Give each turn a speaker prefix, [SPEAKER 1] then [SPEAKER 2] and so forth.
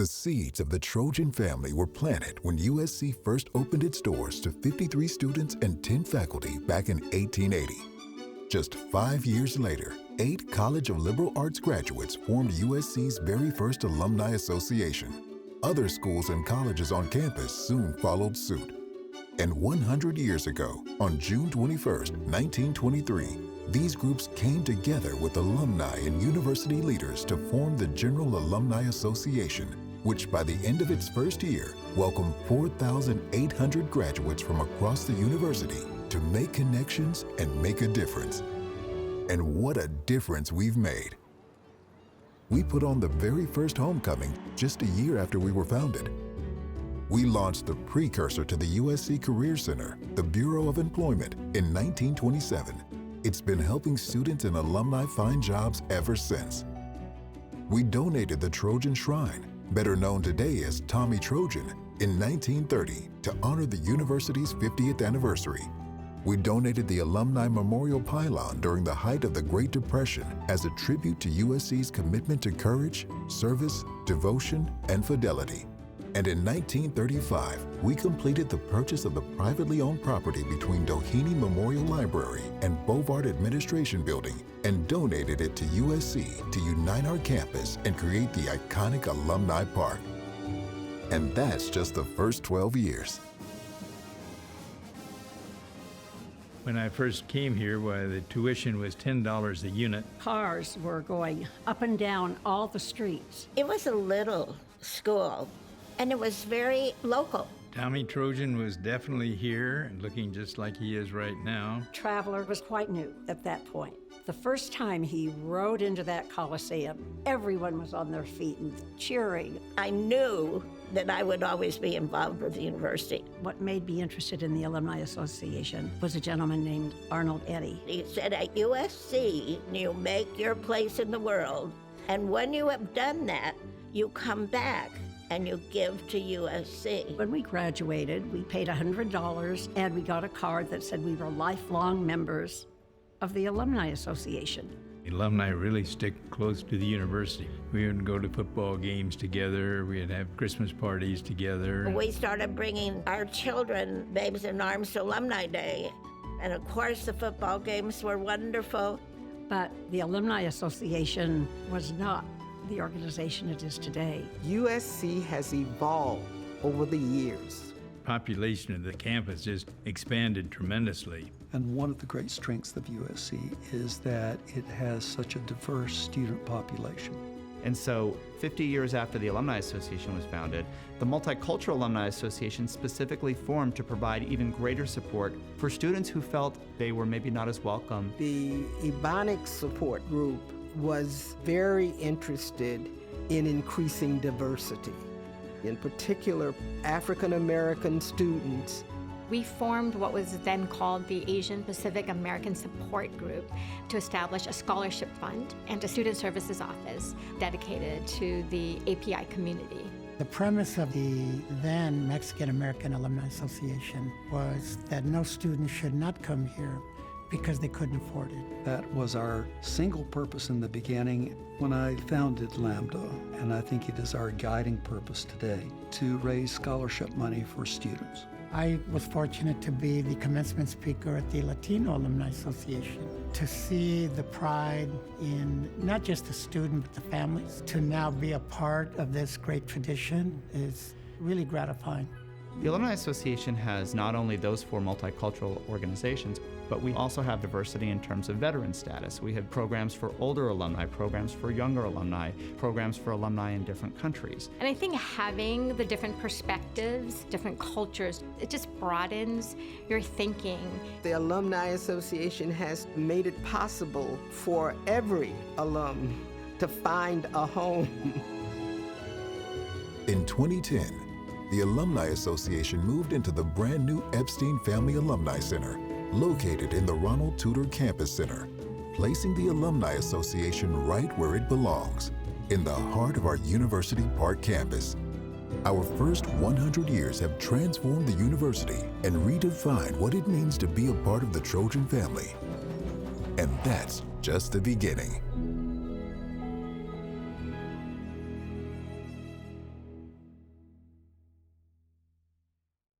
[SPEAKER 1] The seeds of the Trojan family were planted when USC first opened its doors to 53 students and 10 faculty back in 1880. Just 5 years later, 8 College of Liberal Arts graduates formed USC's very first Alumni Association. Other schools and colleges on campus soon followed suit. And 100 years ago, on June 21st, 1923, these groups came together with alumni and university leaders to form the General Alumni Association, which by the end of its first year welcomed 4,800 graduates from across the university to make connections and make a difference. And what a difference we've made. We put on the very first homecoming just a year after we were founded. We launched the precursor to the USC Career Center, the Bureau of Employment, in 1927. It's been helping students and alumni find jobs ever since. We donated the Trojan Shrine, better known today as Tommy Trojan, in 1930 to honor the university's 50th anniversary. We donated the Alumni Memorial Pylon during the height of the Great Depression as a tribute to USC's commitment to courage, service, devotion, and fidelity. And in 1935, we completed the purchase of the privately owned property between Doheny Memorial Library and Bovard Administration Building and donated it to USC to unite our campus and create the iconic Alumni Park. And that's just the first 12 years.
[SPEAKER 2] When I first came here, the tuition was $10 a unit.
[SPEAKER 3] Cars were going up and down all the streets.
[SPEAKER 4] It was a little school, and it was very local.
[SPEAKER 2] Tommy Trojan was definitely here and looking just like he is right now.
[SPEAKER 3] Traveler was quite new at that point. The first time he rode into that Coliseum, everyone was on their feet and cheering.
[SPEAKER 4] I knew that I would always be involved with the university.
[SPEAKER 3] What made me interested in the Alumni Association was a gentleman named Arnold Eddy.
[SPEAKER 4] He said, at USC, you make your place in the world, and when you have done that, you come back and you give to USC.
[SPEAKER 3] When we graduated, we paid $100 and we got a card that said we were lifelong members of the Alumni Association.
[SPEAKER 2] The alumni really stick close to the university. We would go to football games together, we'd have Christmas parties together.
[SPEAKER 4] We started bringing our children Babes in Arms to Alumni Day. And of course the football games were wonderful.
[SPEAKER 3] But the Alumni Association was not the organization it is today.
[SPEAKER 5] USC has evolved over the years.
[SPEAKER 2] Population of the campus just expanded tremendously.
[SPEAKER 6] And one of the great strengths of USC is that it has such a diverse student population.
[SPEAKER 7] And so 50 years after the Alumni Association was founded, the Multicultural Alumni Association specifically formed to provide even greater support for students who felt they were maybe not as welcome.
[SPEAKER 5] The Ebonics support group was very interested in increasing diversity. In particular, African American students.
[SPEAKER 8] We formed what was then called the Asian Pacific American Support Group to establish a scholarship fund and a student services office dedicated to the API community.
[SPEAKER 9] The premise of the then Mexican American Alumni Association was that no student should not come here because they couldn't afford it.
[SPEAKER 6] That was our single purpose in the beginning when I founded Lambda, and I think it is our guiding purpose today, to raise scholarship money for students.
[SPEAKER 9] I was fortunate to be the commencement speaker at the Latino Alumni Association, to see the pride in not just the student, but the families. To now be a part of this great tradition is really gratifying.
[SPEAKER 7] The Alumni Association has not only those 4 multicultural organizations, but we also have diversity in terms of veteran status. We have programs for older alumni, programs for younger alumni, programs for alumni in different countries.
[SPEAKER 8] And I think having the different perspectives, different cultures, it just broadens your thinking.
[SPEAKER 5] The Alumni Association has made it possible for every alum to find a home.
[SPEAKER 1] In 2010, the Alumni Association moved into the brand new Epstein Family Alumni Center, located in the Ronald Tudor Campus Center, placing the Alumni Association right where it belongs, in the heart of our University Park campus. Our first 100 years have transformed the university and redefined what it means to be a part of the Trojan family. And that's just the beginning.